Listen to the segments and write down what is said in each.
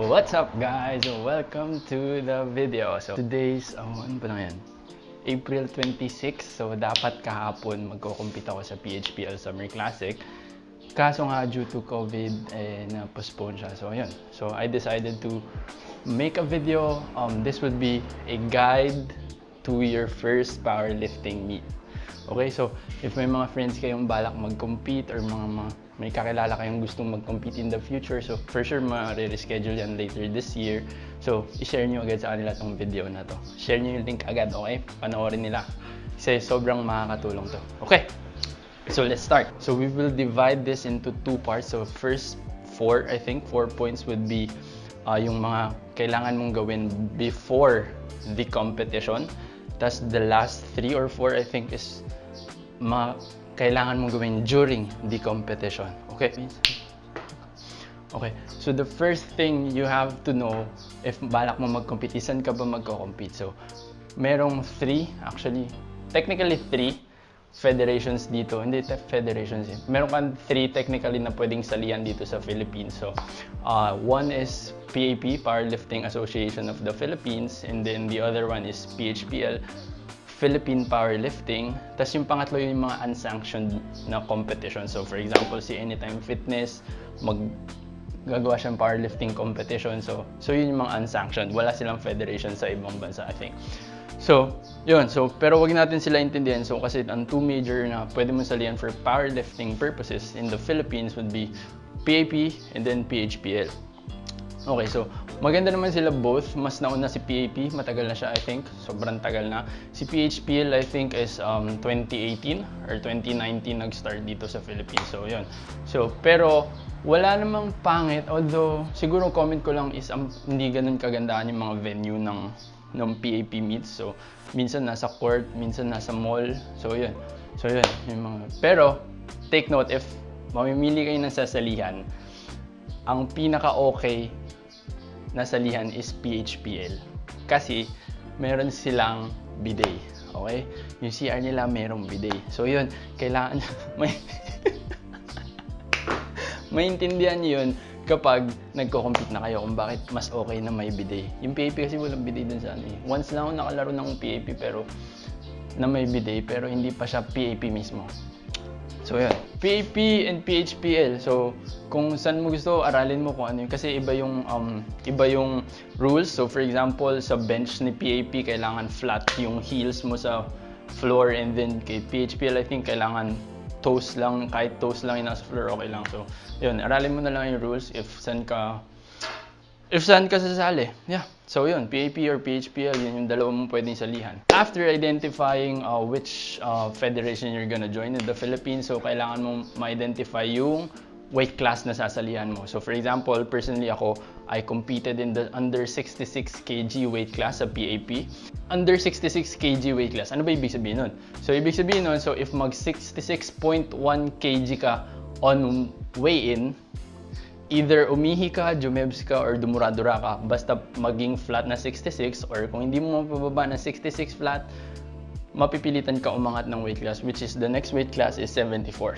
What's up guys? Welcome to the video. So today's, ano ba na yan? April 26. So dapat kahapon magko-compete ako sa PHPL Summer Classic. Kaso nga due to COVID, na-postpone siya. So ayun. So I decided to make a video. This would be a guide to your first powerlifting meet. Okay, so if may mga friends kayong balak mag-compete or may kakilala kayong gustong mag-compete in the future, so for sure ma-reschedule yan later this year. So i-share nyo agad sa kanila tong video na to. Share nyo yung link agad, okay? Panoorin nila. Kasi sobrang makakatulong to. Okay, so let's start. So we will divide this into two parts. So first four points would be yung mga kailangan mong gawin before the competition. Tapos the last 3 or 4 I think is kailangan mong gawin during the competition. Okay? Okay. So the first thing you have to know if balak mo mag-compete, saan ka ba magko-compete? So merong 3, actually, technically 3 federations dito. Hindi federations eh. Meron kang 3 technically na pwedeng salihan dito sa Philippines. So one is PAP, Powerlifting Association of the Philippines, and then the other one is PHPL, Philippine Powerlifting. Tapos yung pangatlo yung mga unsanctioned na competition. So for example, si Anytime Fitness, gagawa siyang powerlifting competition. So yun yung mga unsanctioned. Wala silang federation sa ibang bansa, I think. So, yun. So, pero wag natin sila intindihan. So, kasi ang 2 major na pwede mo salihan for powerlifting purposes in the Philippines would be PAP and then PHPL. Okay, so maganda naman sila both. Mas nauna si PAP, matagal na siya I think. Sobrang tagal na. Si PHPL I think is 2018 or 2019 nag-start dito sa Philippines. So, yun. So, pero wala namang pangit. Although, siguro comment ko lang is hindi ganun kagandahan yung mga venue ng PAP meets. So, minsan nasa court, minsan nasa mall. So, yun. Yung mga... Pero, take note, if mamimili kayo ng sasalihan, ang pinaka-okay na salihan is PHPL. Kasi, meron silang bidet. Okay? Yung CR nila, merong bidet. So, yun. Kailangan... maintindihan nyo yun kapag nagko-compete na kayo kung bakit mas okay na may bidet. Yung PAP kasi walang bidet dun sa ano eh. Once lang ako nakalaro ng PAP pero na may bidet pero hindi pa siya PAP mismo. So yun, PAP and PHPL. So kung saan mo gusto, aralin mo kung ano yun. Kasi iba yung rules. So for example, sa bench ni PAP, kailangan flat yung heels mo sa floor, and then kay PHPL, I think kailangan toes lang, kahit toes lang yung nasa floor, okay lang. So, yun, aralin mo na lang yung rules if saan ka sasali. Yeah. So, yun, PAP or PHPL, yun yung dalawa mong pwedeng salihan. After identifying which federation you're gonna join in the Philippines, so kailangan mong ma-identify yung weight class na sasalihan mo. So, for example, personally ako, I competed in the under 66 kg weight class sa PAP. Under 66 kg weight class. Ano ba ibig sabihin nun? So, ibig sabihin nun, so if mag 66.1 kg ka on weigh-in, either umihi ka, jumebs ka, or dumuradura ka, basta maging flat na 66, or kung hindi mo mapababa na 66 flat, mapipilitan ka umangat ng weight class, which is the next weight class is 74.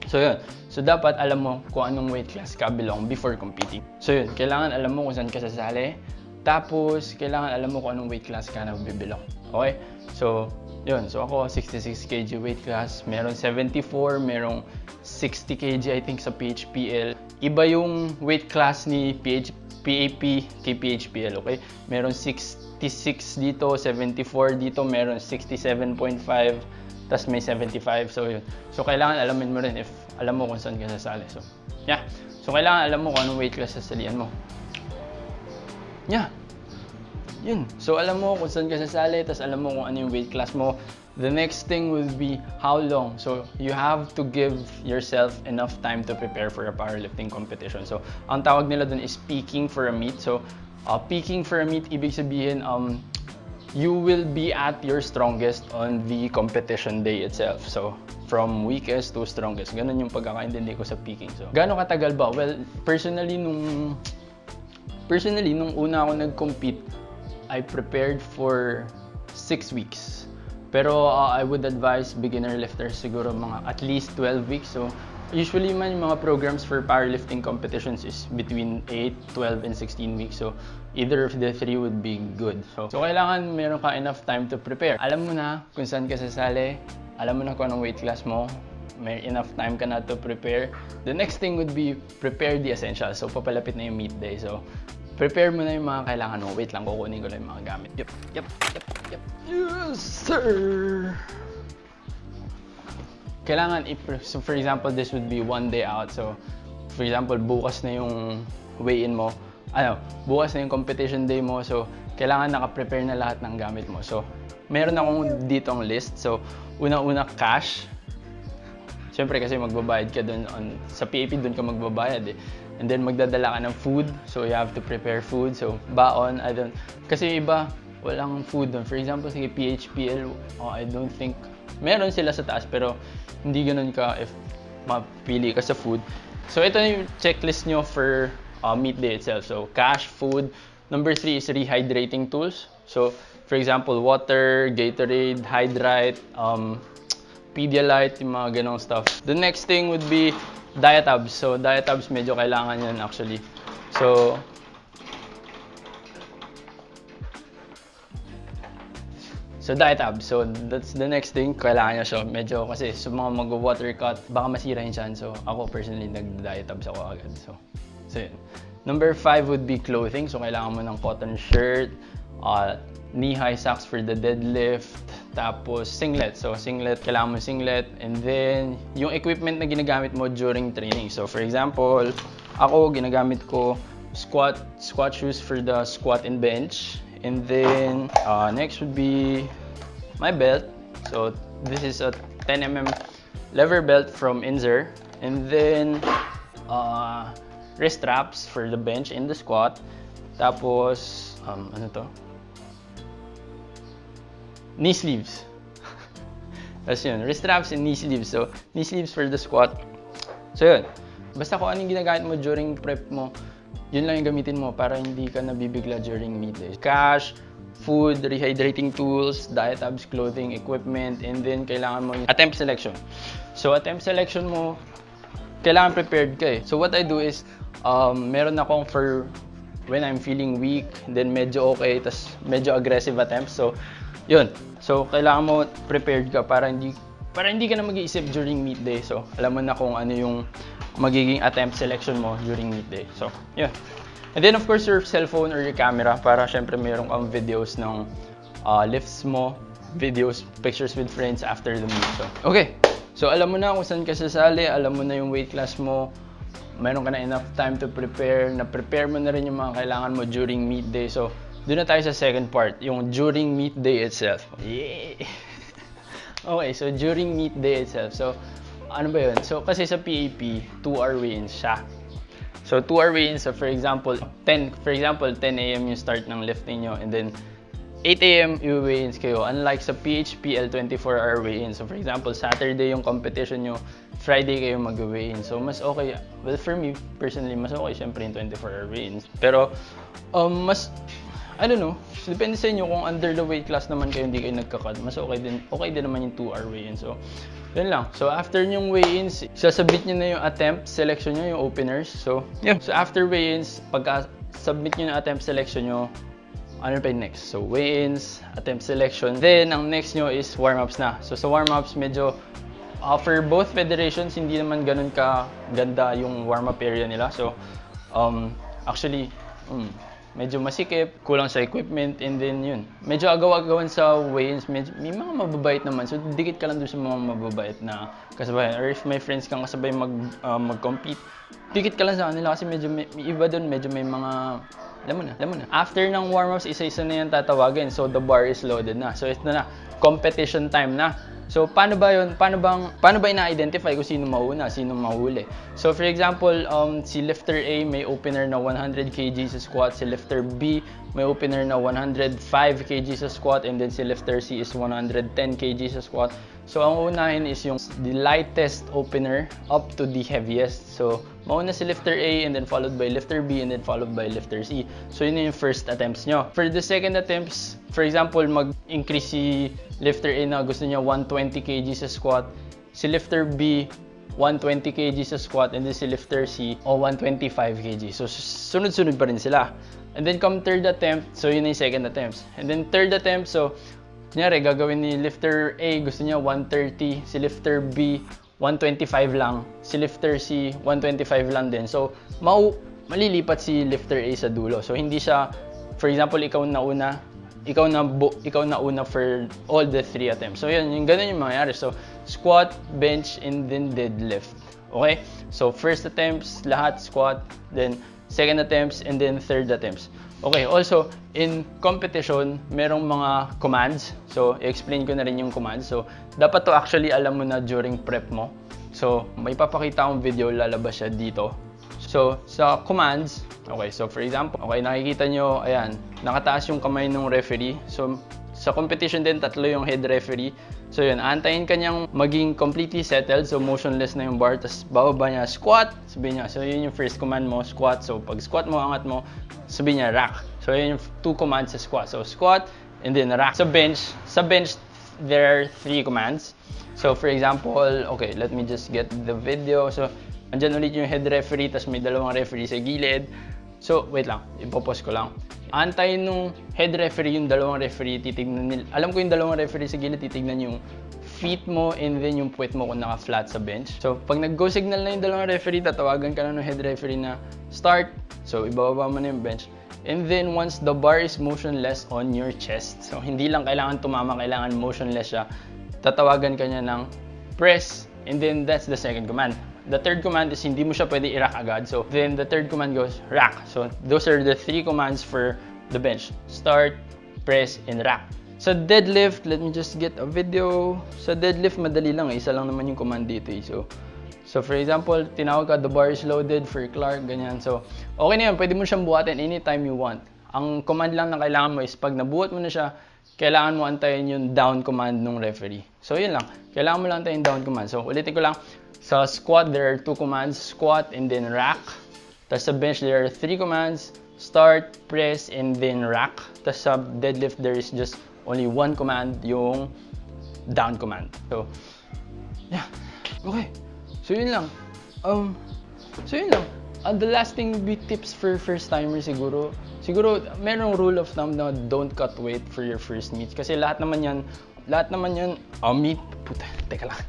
So yun. So dapat alam mo kung anong weight class ka belong before competing. So yun, kailangan alam mo kung saan ka sasali. Tapos kailangan alam mo kung anong weight class ka na bibilong. Okay? So yun. So ako 66 kg weight class, meron 74, merong 60 kg I think sa PHPL. Iba yung weight class ni PAP kay PHPL, okay? Meron 66 dito, 74 dito, meron 67.5. Tas may 75, so yun. So, kailangan alamin mo rin if alam mo kung saan ka sasali. So, yeah. So, kailangan alam mo kung anong weight class sasalihan mo. Yeah. Yun. So, alam mo kung saan ka sasali, tas alam mo kung ano yung weight class mo. The next thing will be how long. So, you have to give yourself enough time to prepare for a powerlifting competition. So, ang tawag nila dun is peaking for a meet. So, peaking for a meet, ibig sabihin, you will be at your strongest on the competition day itself. So, from weakest to strongest. Ganun yung pagkakaintindi ko sa peaking. So, gaano katagal ba? Well, personally, nung una ako nag-compete, I prepared for 6 weeks. Pero I would advise beginner lifters siguro mga at least 12 weeks. So usually man yung mga programs for powerlifting competitions is between 8, 12, and 16 weeks. So either of the three would be good. So kailangan meron ka enough time to prepare. Alam mo na kung saan ka sasali, alam mo na kung anong weight class mo, may enough time ka na to prepare. The next thing would be prepare the essentials. So papalapit na yung meet day. So prepare mo na yung mga kailangan mo. Wait lang, kukunin ko lang yung mga gamit. Yep. Yes, sir! Kailangan, so for example, this would be one day out. So, for example, bukas na yung weigh-in mo. Bukas na yung competition day mo. So, kailangan naka-prepare na lahat ng gamit mo. So, meron akong ditong list. So, unang-una, cash. Siyempre kasi magbabayad ka dun sa PAP, dun ka magbabayad eh. And then magdadala ka ng food, so you have to prepare food. So baon, kasi iba walang food dun. For example, sige PHPL, I don't think meron sila sa taas pero hindi ganoon ka if mapili ka sa food. So ito yung checklist nyo for meet day itself. So cash, food. Number 3 is rehydrating tools. So for example, water, Gatorade, Hydrate, Pedialyte, yung mga ganong stuff. The next thing would be diatabs. So diatabs medyo kailangan yan actually. So diatabs. So that's the next thing, kailangan niya siya. Medyo kasi sa mga mag-water cut, baka masira yung chan. So ako personally nag-diatabs ako agad. So yun. Number 5 would be clothing. So kailangan mo ng cotton shirt, knee-high socks for the deadlift, tapos singlet. So singlet, kailangan mo singlet. And then yung equipment na ginagamit mo during training. So for example, ako ginagamit ko squat shoes for the squat and bench. And then next would be my belt. So this is a 10mm lever belt from Inzer. And then wrist straps for the bench and the squat. Tapos ano to? Knee sleeves. Tapos yun, wrist straps and knee sleeves. So knee sleeves for the squat. So yun, basta kung anong ginagamit mo during prep mo, yun lang yung gamitin mo para hindi ka nabibigla during meet day. Cash, food, rehydrating tools, diatabs, clothing, equipment, and then kailangan mo yung attempt selection. So attempt selection mo, kailangan prepared ka eh. So what I do is, meron akong for when I'm feeling weak, then medyo okay, tas medyo aggressive attempts. So yun. So kailangan mo prepared ka para hindi ka na mag-iisip during meet day. So alam mo na kung ano yung magiging attempt selection mo during meet day. So yeah. And then of course your cellphone or your camera para syempre meron kang videos ng lifts mo, videos, pictures with friends after the meet. So okay. So alam mo na kung saan ka sasali, alam mo na yung weight class mo, meron ka na enough time to prepare, na-prepare mo na rin yung mga kailangan mo during meet day. So doon na tayo sa second part, yung during meet day itself. Yeah! Okay, so during meet day itself. So ano ba yun? So kasi sa PAP, 2-hour weigh-in siya. So 2-hour weigh-in, so for example 10 AM yung start ng lifting nyo, and then 8 AM yung weigh-ins kayo. Unlike sa PHPL 24-hour weigh-in. So for example, Saturday yung competition nyo, Friday kayo mag-weigh-in. So mas okay, well for me personally, mas okay syempre yung 24-hour weigh-ins. Pero mas I don't know, depende sa inyo kung under the weight class naman kayo, hindi kayo nagka-cut. Mas okay din naman yung 2-hour weigh-in. So yun lang. So after yung weigh-ins, sasabit nyo na yung attempt selection nyo, yung openers. So yeah. So after weigh-ins, pagka submit nyo na attempt selection nyo, ano pa yung next? So weigh-ins, attempt selection. Then ang next nyo is warm-ups na. So sa warm-ups, medyo for both federations, hindi naman ganun ka ganda yung warm-up area nila. So actually, medyo masikip, kulang sa equipment, and then yun. Medyo agaw-agawan sa weigh-ins, may mga mababait naman. So dikit ka lang doon sa mga mababait na kasabayan. Or if may friends kang kasabay mag-compete, dikit ka lang sa kanila kasi medyo may iba doon, medyo may mga alam mo na. After ng warm-ups, isa-isa na yan tatawagin. So the bar is loaded na. So ito na, competition time na. So paano ba yun? Paano ba ina-identify kung sino mauna, sino mahuli? So for example, si lifter A may opener na 100 kg sa squat, si lifter B may opener na 105 kg sa squat, and then si lifter C is 110 kg sa squat. So ang unahin is yung the lightest opener up to the heaviest. So mauna si lifter A, and then followed by lifter B, and then followed by lifter C. So yun yung first attempts nyo. For the second attempts, for example, mag-increase si lifter A na gusto niya 120 kg sa squat, si lifter B 120 kg sa squat, and then si lifter C 125 kg. So sunod-sunod pa rin sila. And then come third attempt, so yun yung second attempts. And then third attempt, so kunyari gagawin ni lifter A, gusto niya 130, si lifter B 125 lang, si lifter C 125 lang din. So malilipat si lifter A sa dulo. So hindi siya, for example, ikaw na una for all the 3 attempts. So yun, yung ganun yung mangyayari. So squat, bench, and then deadlift. Okay? So first attempts, lahat squat, then second attempts, and then third attempts. Okay, also, in competition, merong mga commands. So, i-explain ko na rin yung commands. So, dapat to actually alam mo na during prep mo. So, may papakita akong video, lalabas siya dito. So, sa commands, okay, so for example, okay, nakikita nyo, ayan, nakataas yung kamay ng referee. So, sa competition din, 3 yung head referee. So yun, antayin ka niyang maging completely settled, so motionless na yung bar, tapos bababa niya, squat, sabihin niya. So yun yung first command mo, squat. So pag squat mo, angat mo, sabihin niya, rack. So yun yung 2 commands sa squat. So squat, and then rack. Sa bench, there are 3 commands. So for example, okay, let me just get the video. So, andyan ulit yung head referee, tapos may 2 referee sa gilid. So, wait lang, ipopause ko lang. Antayin nung head referee yung 2 referee, titignan nila. Alam ko yung 2 referee sa gilid, titignan yung feet mo and then yung puwet mo kung naka-flat sa bench. So, pag nag-go signal na yung 2 referee, tatawagan ka na ng head referee na start. So, ibababa mo na yung bench. And then, once the bar is motionless on your chest, so hindi lang kailangan tumama, kailangan motionless siya, tatawagan ka niya ng press, and then that's the second command. The third command is hindi mo siya pwede i-rack agad. So then the third command goes rack. So those are the 3 commands for the bench. Start, press, and rack. Sa deadlift, let me just get a video. Sa deadlift, madali lang. Isa lang naman yung command dito. So for example, tinawag ka, the bar is loaded for Clark, ganyan. So okay na yan. Pwede mo siyang buhatin anytime you want. Ang command lang na kailangan mo is pag nabuhat mo na siya, kailangan mo antayin yung down command ng referee. So yun lang. Kailangan mo lang antayin down command. So ulitin ko lang. Sa squat, there are 2 commands, squat and then rack. Tapos sa bench, there are 3 commands, start, press, and then rack. Tapos sa deadlift, there is just only 1 command, yung down command. So, yeah. Okay. So yun lang. The last thing be tips for first timer siguro merong rule of thumb na don't cut weight for your first meet. Kasi lahat naman yan, meet, puta, teka lang.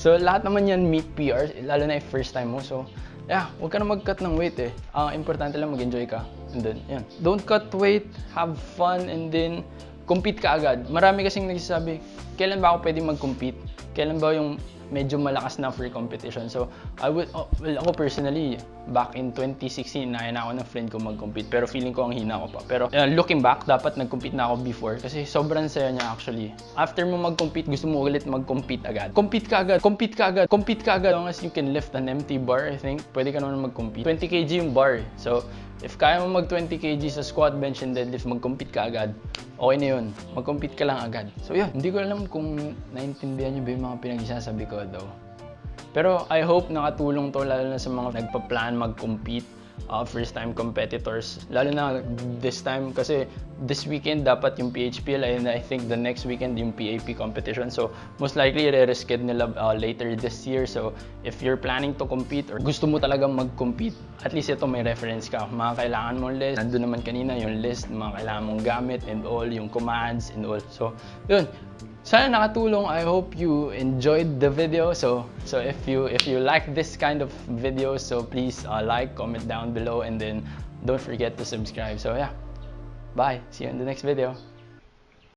So, lahat naman yan meet PRs, lalo na yung first time mo. So, yeah, huwag ka na mag-cut ng weight eh. Ang importante lang mag-enjoy ka. And then, yan. Don't cut weight, have fun, and then compete ka agad. Marami kasing nagsasabi, kailan ba ako pwede mag-compete? Kailan ba yung medyo malakas na for competition? So, ako personally, back in 2016, naya na ako ng friend ko mag-compete. Pero feeling ko ang hina ko pa. Pero looking back, dapat nag-compete na ako before. Kasi sobrang saya niya actually. After mo mag-compete, gusto mo ulit mag-compete agad. Compete ka agad. As long as you can lift an empty bar, I think, pwede ka naman mag-compete. 20 kg yung bar. So, if kaya mo mag 20 kg sa squat, bench, and deadlift, mag-compete ka agad. Okay na yun. Mag-compete ka lang agad. So yun, hindi ko alam kung naintindihan nyo ba yung mga pinag-isasabi ko daw. Pero I hope nakatulong to lalo na sa mga nagpa-plan mag-compete, first time competitors. Lalo na this time kasi this weekend dapat yung PHPL and I think the next weekend yung PAP competition. So most likely re-reschedule nila later this year. So if you're planning to compete or gusto mo talagang mag-compete, at least ito may reference ka. Mga kailangan mong list. Nandun naman kanina yung list, mga kailangan mong gamit and all, yung commands and all. So yun. Sana nakatulong. I hope you enjoyed the video. So if you like this kind of videos, so please like, comment down below, and then don't forget to subscribe. So yeah, bye. See you in the next video.